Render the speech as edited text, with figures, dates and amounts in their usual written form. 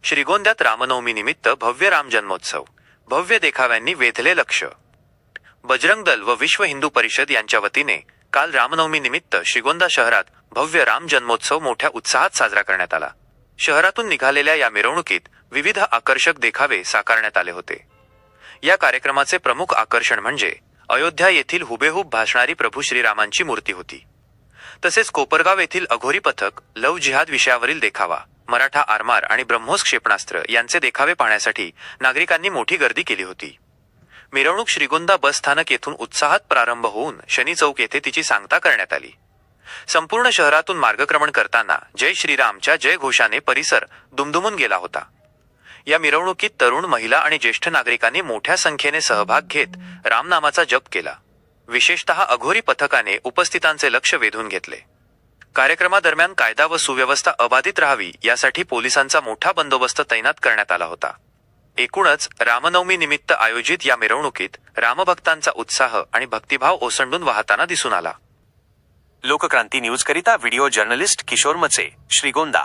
श्रीगोंद्यात रामनवमीनिमित्त भव्य राम जन्मोत्सव, भव्य देखाव्यांनी वेधले लक्ष. बजरंग दल व विश्व हिंदू परिषद यांच्या वतीने काल रामनवमीनिमित्त श्रीगोंदा शहरात भव्य राम जन्मोत्सव मोठ्या उत्साहात साजरा करण्यात आला. शहरातून निघालेल्या या मिरवणुकीत विविध आकर्षक देखावे साकारण्यात आले होते. या कार्यक्रमाचे प्रमुख आकर्षण म्हणजे अयोध्या येथील हुबेहूब भासणारी प्रभू श्रीरामांची मूर्ती होती. तसेच कोपरगाव येथील अघोरी पथक, लव जिहाद विषयावरील देखावा, मराठा आरमार आणि ब्रह्मोस क्षेपणास्त्र यांचे देखावे पाहण्यासाठी नागरिकांनी मोठी गर्दी केली होती. मिरवणूक श्रीगोंदा बस स्थानक येथून उत्साहात प्रारंभ होऊन शनी चौक येथे तिची सांगता करण्यात आली. संपूर्ण शहरातून मार्गक्रमण करताना जय श्रीरामच्या जय घोषाने परिसर दुमदुमून गेला होता. या मिरवणुकीत तरुण, महिला आणि ज्येष्ठ नागरिकांनी मोठ्या संख्येने सहभाग घेत रामनामाचा जप केला. विशेषतः अघोरी पथकाने उपस्थितांचे लक्ष वेधून घेतले. कार्यक्रमादरम्यान कायदा व सुव्यवस्था अबाधित राहावी यासाठी पोलिसांचा मोठा बंदोबस्त तैनात करण्यात आला होता. एकूणच रामनवमी निमित्त आयोजित या मिरवणुकीत रामभक्तांचा उत्साह आणि भक्तिभाव ओसंडून वाहताना दिसून आला. लोकक्रांती न्यूज करिता व्हिडिओ जर्नलिस्ट किशोर मचे, श्रीगोंदा.